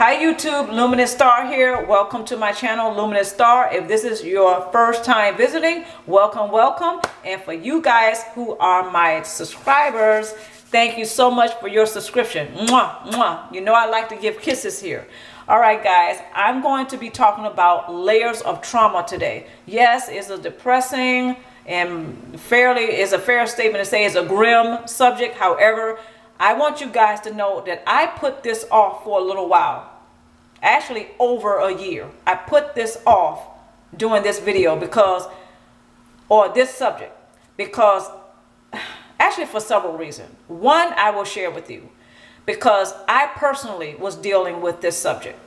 Hi YouTube, Luminousz Star here. Welcome to my channel, Luminousz Star. If this is your first time visiting, welcome, welcome. And for you guys who are my subscribers, thank you so much for your subscription. Mwah, mwah. You know I like to give kisses here. All right, guys, I'm going to be talking about layers of trauma today. Yes, it's a depressing and is a fair statement to say it's a grim subject. However, I want you guys to know that I put this off for a little while. Actually, over a year. I put this off doing this video or this subject, because actually for several reasons. One, I will share with you because I personally was dealing with this subject.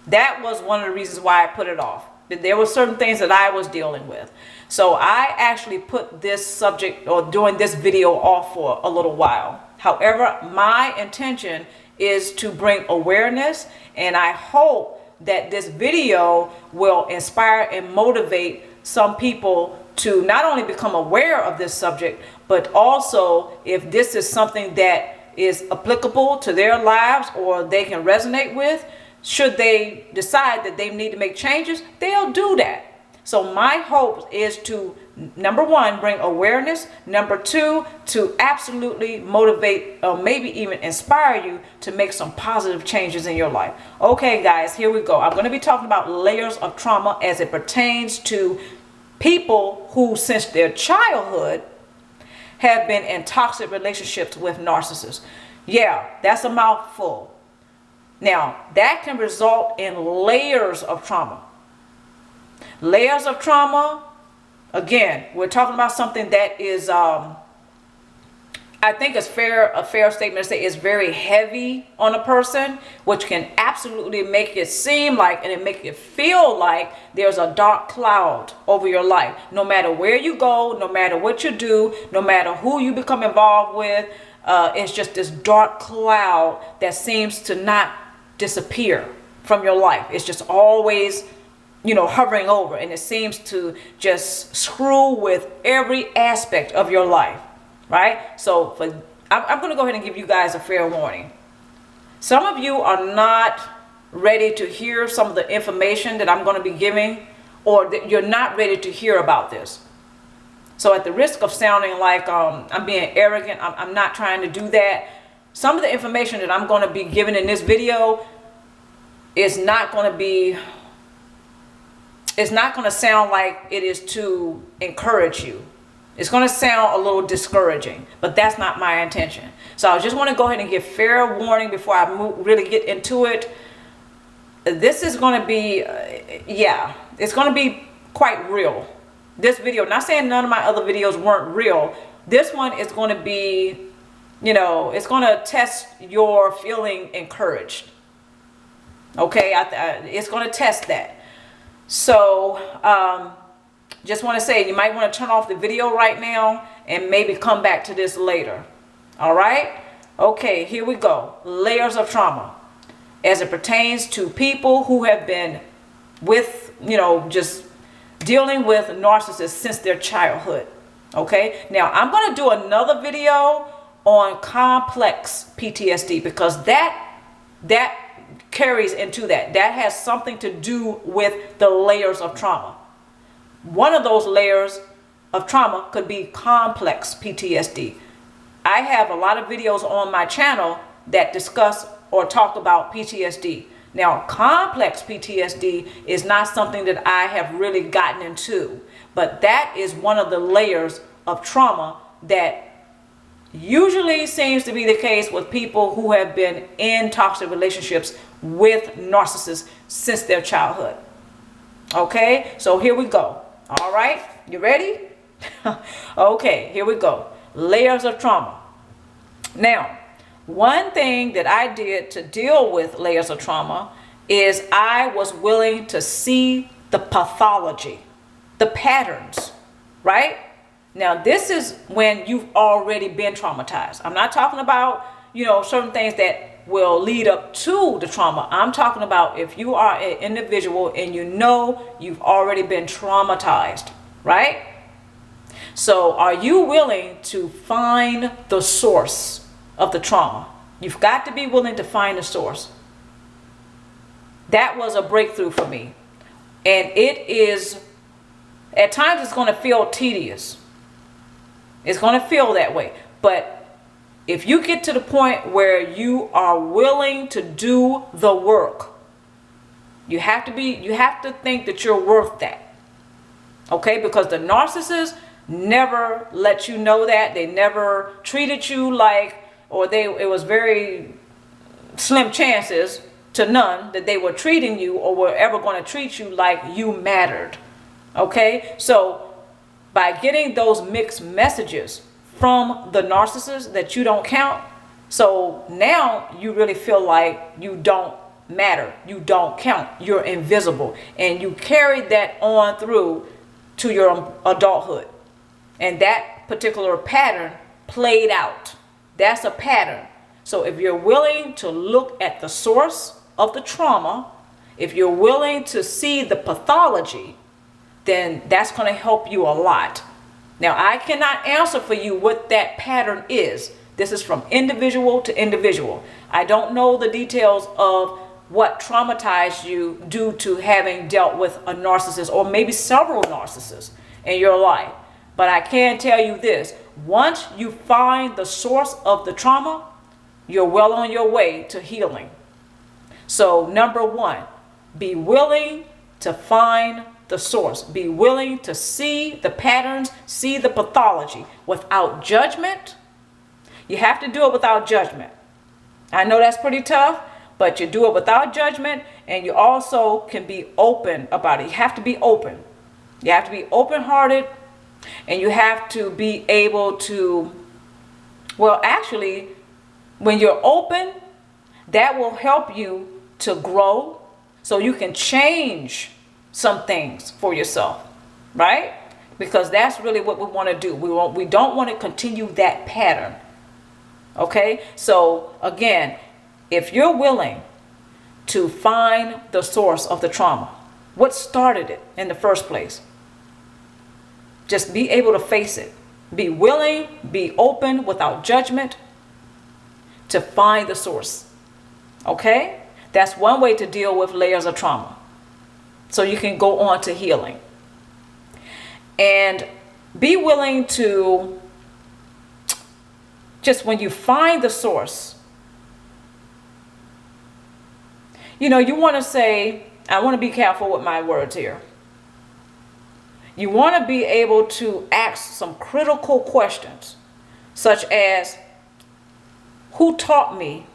That was one of the reasons why I put it off. There were certain things that I was dealing with. So I actually put this subject or doing this video off for a little while. However, my intention is to bring awareness, and I hope that this video will inspire and motivate some people to not only become aware of this subject, but also if this is something that is applicable to their lives or they can resonate with, should they decide that they need to make changes, they'll do that. So my hope is to, number one, bring awareness. Number two, to absolutely motivate or maybe even inspire you to make some positive changes in your life. Okay, guys, here we go. I'm going to be talking about layers of trauma as it pertains to people who, since their childhood, have been in toxic relationships with narcissists. Yeah, that's a mouthful. Now, that can result in layers of trauma. Layers of trauma, again, we're talking about something that is, I think it's a fair statement to say is very heavy on a person, which can absolutely make it seem like, and it make it feel like there's a dark cloud over your life. No matter where you go, no matter what you do, no matter who you become involved with, it's just this dark cloud that seems to not disappear from your life. It's just always, hovering over, and it seems to just screw with every aspect of your life, right? So I'm going to go ahead and give you guys a fair warning. Some of you are not ready to hear some of the information that I'm going to be giving, or that you're not ready to hear about this. So at the risk of sounding like I'm being arrogant, I'm not trying to do that. Some of the information that I'm going to be giving in this video is not going to be, it's not going to sound like it is to encourage you. It's going to sound a little discouraging, but that's not my intention. So I just want to go ahead and give fair warning before I really get into it. This is going to be, it's going to be quite real. This video, not saying none of my other videos weren't real. This one is going to be, it's going to test your feeling encouraged. Okay, it's going to test that. So just want to say you might want to turn off the video right now and maybe come back to this later. All right. Okay, here we go. Layers of trauma as it pertains to people who have been with, just dealing with narcissists since their childhood. Okay, now I'm going to do another video on complex PTSD, because that carries into that has something to do with the layers of trauma. One of those layers of trauma could be complex PTSD. I have a lot of videos on my channel that discuss or talk about PTSD. Now, complex PTSD is not something that I have really gotten into, but that is one of the layers of trauma that usually seems to be the case with people who have been in toxic relationships with narcissists since their childhood. Okay, so here we go. All right, you ready? Okay, here we go. Layers of trauma. Now, one thing that I did to deal with layers of trauma is I was willing to see the pathology, the patterns, right? Now, this is when you've already been traumatized. I'm not talking about, certain things that will lead up to the trauma. I'm talking about if you are an individual and you've already been traumatized, right? So are you willing to find the source of the trauma? You've got to be willing to find the source. that was a breakthrough for me. And it is, at times it's going to feel tedious. It's going to feel that way. But if you get to the point where you are willing to do the work, you have to think that you're worth that. Okay? Because the narcissist never let you know that. They never treated you like, it was very slim chances to none that they were treating you or were ever going to treat you like you mattered. Okay? So by getting those mixed messages from the narcissist that you don't count, so now you really feel like you don't matter, you don't count, you're invisible, and you carried that on through to your adulthood, and that particular pattern played out. That's a pattern. So if you're willing to look at the source of the trauma, if you're willing to see the pathology, then that's going to help you a lot. Now, I cannot answer for you what that pattern is. This is from individual to individual. I don't know the details of what traumatized you due to having dealt with a narcissist or maybe several narcissists in your life. But I can tell you this: once you find the source of the trauma, you're well on your way to healing. So number one, be willing to find the source. Be willing to see the patterns, see the pathology without judgment. You have to do it without judgment. I know that's pretty tough, but you do it without judgment, and you also can be open about it. You have to be open. You have to be open-hearted, and you have to be able to, well, actually, when you're open, that will help you to grow so you can change some things for yourself, right? Because that's really what we want to do. We don't want to continue that pattern. Okay? So again, if you're willing to find the source of the trauma, what started it in the first place, just be able to face it. Be willing, be open without judgment to find the source. Okay? That's one way to deal with layers of trauma, so you can go on to healing. And be willing to, just when you find the source, you want to say, I want to be careful with my words here. You want to be able to ask some critical questions, such as, who taught me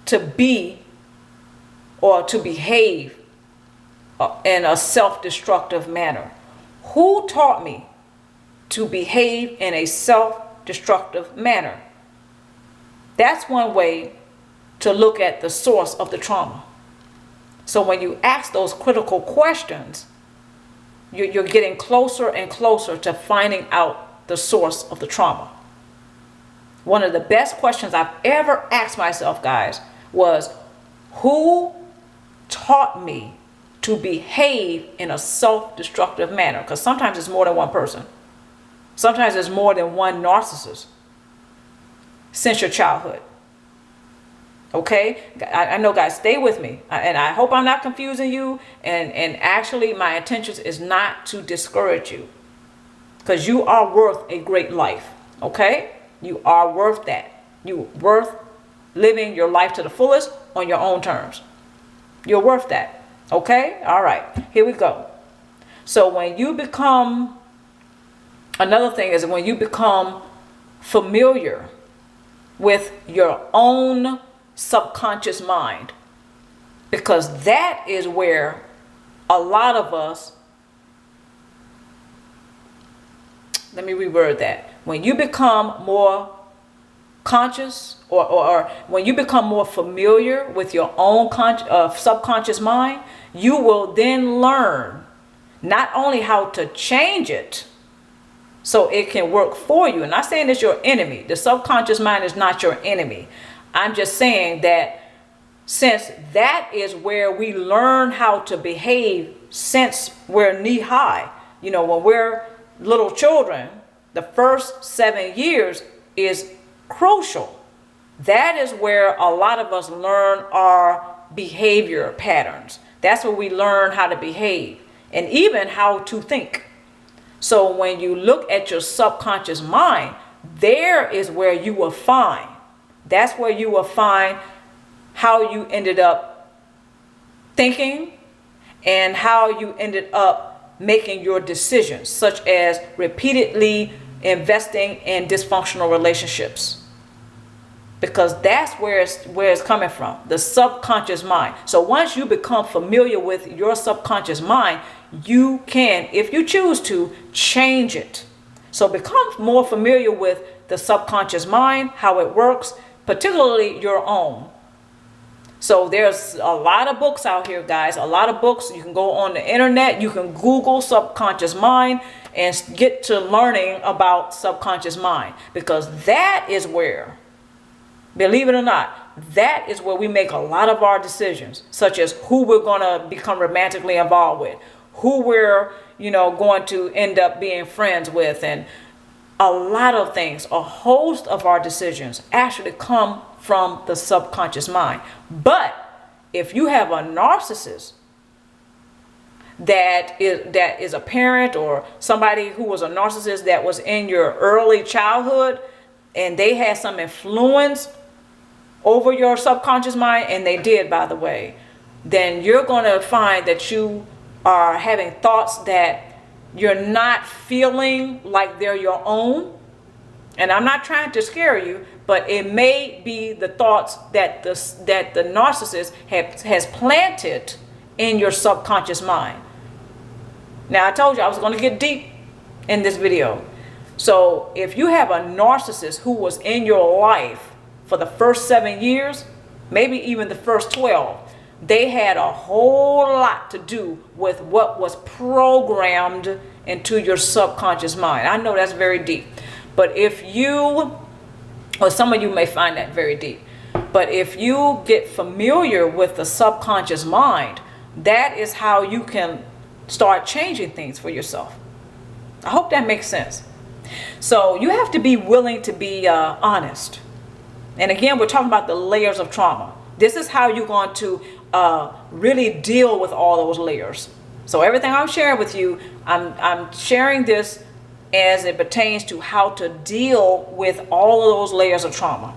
to be or to behave in a self-destructive manner? Who taught me to behave in a self-destructive manner? That's one way to look at the source of the trauma. So when you ask those critical questions, you're getting closer and closer to finding out the source of the trauma. One of the best questions I've ever asked myself, guys, was, who taught me to behave in a self-destructive manner? Because sometimes it's more than one person. Sometimes it's more than one narcissist since your childhood. Okay? I know, guys, stay with me. And I hope I'm not confusing you. And actually, my intention is not to discourage you, because you are worth a great life. Okay? You are worth that. You're worth living your life to the fullest on your own terms. You're worth that. Okay? All right. Here we go. So when you become, another thing is when you become familiar with your own subconscious mind, because that is where a lot of us, let me reword that. When you become more conscious, or when you become more familiar with your own subconscious mind, you will then learn not only how to change it so it can work for you. I'm not saying it's your enemy. The subconscious mind is not your enemy. I'm just saying that since that is where we learn how to behave since we're knee high, when we're little children, the first 7 years is crucial. That is where a lot of us learn our behavior patterns. That's where we learn how to behave and even how to think. So when you look at your subconscious mind, there is where you will find, that's where you will find how you ended up thinking and how you ended up making your decisions, such as repeatedly investing in dysfunctional relationships. Because that's where it's coming from, the subconscious mind. So once you become familiar with your subconscious mind, you can, if you choose to, change it. So become more familiar with the subconscious mind, how it works, particularly your own. So there's a lot of books out here, guys, a lot of books. You can go on the internet, you can Google subconscious mind and get to learning about subconscious mind, because that is where, believe it or not, that is where we make a lot of our decisions, such as who we're going to become romantically involved with, who we're, going to end up being friends with, and a lot of things. A host of our decisions actually come from the subconscious mind. But if you have a narcissist that is a parent or somebody who was a narcissist that was in your early childhood, and they had some influence over your subconscious mind, and they did, by the way, then you're going to find that you are having thoughts that you're not feeling like they're your own. And I'm not trying to scare you, but it may be the thoughts that the narcissist has planted in your subconscious mind. Now, I told you I was going to get deep in this video. So if you have a narcissist who was in your life for the first 7 years, maybe even the first 12, they had a whole lot to do with what was programmed into your subconscious mind. I know that's very deep, but if you, or some of you may find that very deep, but if you get familiar with the subconscious mind, that is how you can start changing things for yourself. I hope that makes sense. So you have to be willing to be honest. And again, we're talking about the layers of trauma. This is how you're going to really deal with all those layers. So everything I'm sharing with you, I'm sharing this as it pertains to how to deal with all of those layers of trauma.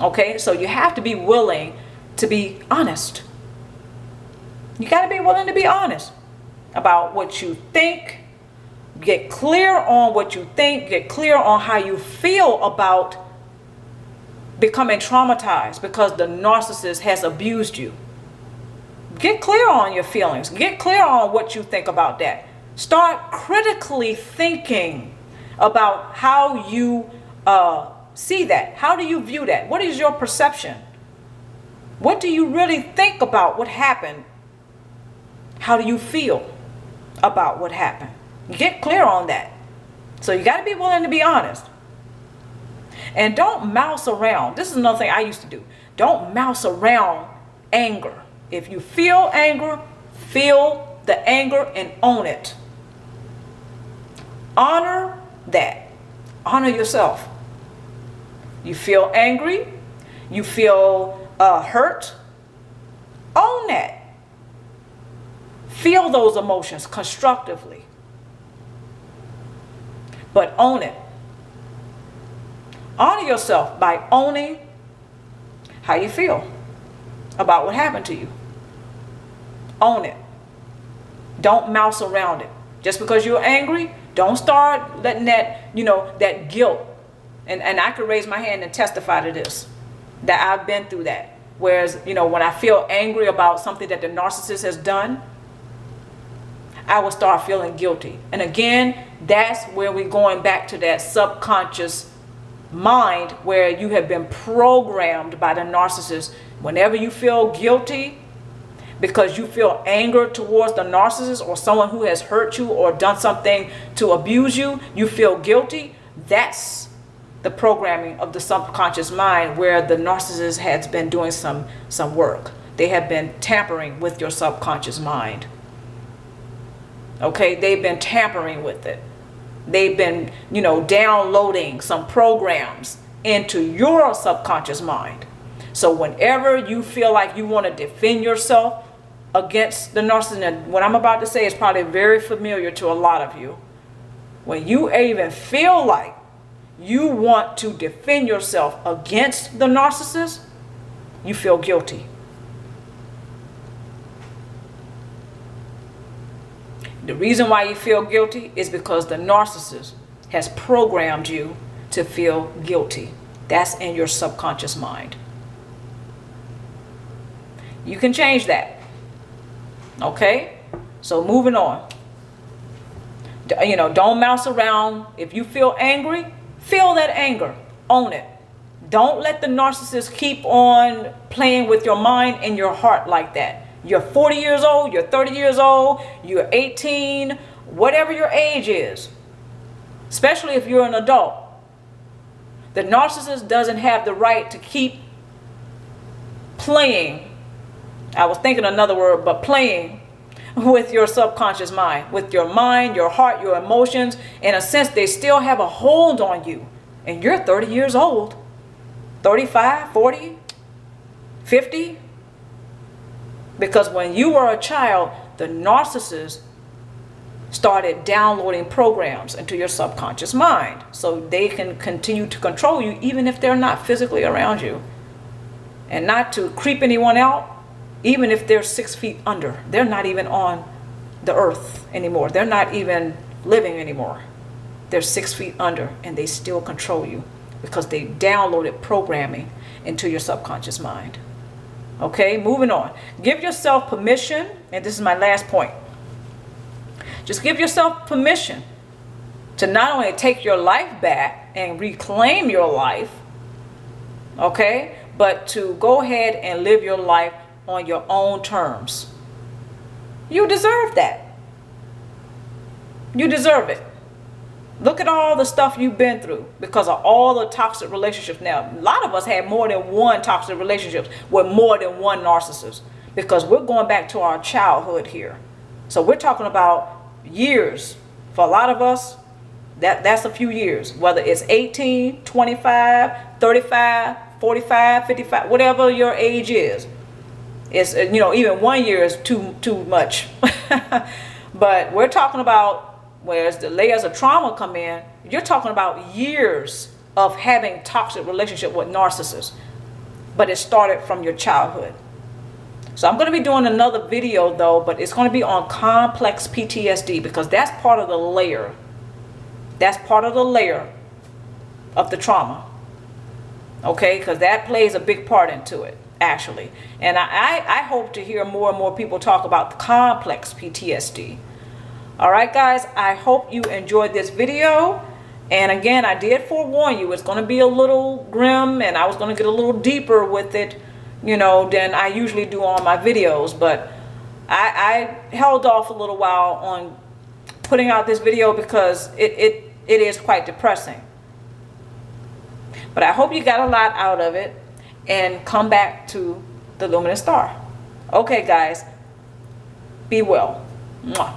Okay, so you have to be willing to be honest. You got to be willing to be honest about what you think. Get clear on what you think. Get clear on how you feel about becoming traumatized because the narcissist has abused you. Get clear on your feelings. Get clear on what you think about that. Start critically thinking about how you see that. How do you view that? What is your perception? What do you really think about what happened? How do you feel about what happened? Get clear on that. So you got to be willing to be honest. And don't mouse around. This is another thing I used to do. Don't mouse around anger. If you feel anger, feel the anger and own it. Honor that. Honor yourself. You feel angry. You feel hurt. Own that. Feel those emotions constructively. But own it. Honor yourself by owning how you feel about what happened to you. Own it. Don't mouse around it. Just because you're angry, don't start letting that, that guilt. And I could raise my hand and testify to this, that I've been through that. Whereas, when I feel angry about something that the narcissist has done, I will start feeling guilty. And again, that's where we're going back to that subconscious mind where you have been programmed by the narcissist. Whenever you feel guilty because you feel anger towards the narcissist or someone who has hurt you or done something to abuse you, you feel guilty. That's the programming of the subconscious mind where the narcissist has been doing some work. They have been tampering with your subconscious mind. Okay, they've been tampering with it. They've been, downloading some programs into your subconscious mind. So whenever you feel like you want to defend yourself against the narcissist, and what I'm about to say is probably very familiar to a lot of you. When you even feel like you want to defend yourself against the narcissist, you feel guilty. The reason why you feel guilty is because the narcissist has programmed you to feel guilty. That's in your subconscious mind. You can change that. Okay? So moving on. You know, don't mouse around. If you feel angry, feel that anger. Own it. Don't let the narcissist keep on playing with your mind and your heart like that. You're 40 years old, you're 30 years old, you're 18, whatever your age is, especially if you're an adult. The narcissist doesn't have the right to keep playing, I was thinking another word, but playing with your subconscious mind, with your mind, your heart, your emotions. In a sense, they still have a hold on you. And you're 30 years old, 35, 40, 50. Because when you were a child, the narcissist started downloading programs into your subconscious mind so they can continue to control you even if they're not physically around you. And not to creep anyone out, even if they're 6 feet under. They're not even on the earth anymore. They're not even living anymore. They're 6 feet under and they still control you because they downloaded programming into your subconscious mind. Okay, moving on. Give yourself permission, and this is my last point. Just give yourself permission to not only take your life back and reclaim your life, okay, but to go ahead and live your life on your own terms. You deserve that. You deserve it. Look at all the stuff you've been through because of all the toxic relationships. Now, a lot of us have more than one toxic relationship with more than one narcissist because we're going back to our childhood here. So we're talking about years. For a lot of us, that's a few years, whether it's 18, 25, 35, 45, 55, whatever your age is. It's, you know, even 1 year is too much. But we're talking about, whereas the layers of trauma come in, you're talking about years of having toxic relationship with narcissists. But it started from your childhood. So I'm going to be doing another video though, but it's going to be on complex PTSD because that's part of the layer. That's part of the layer of the trauma. Okay, because that plays a big part into it, actually. And I hope to hear more and more people talk about the complex PTSD. All right, guys, I hope you enjoyed this video. And again, I did forewarn you, it's going to be a little grim and I was going to get a little deeper with it, you know, than I usually do on my videos. But I held off a little while on putting out this video because it is quite depressing. But I hope you got a lot out of it and come back to the Luminous Star. Okay, guys, be well. Mwah.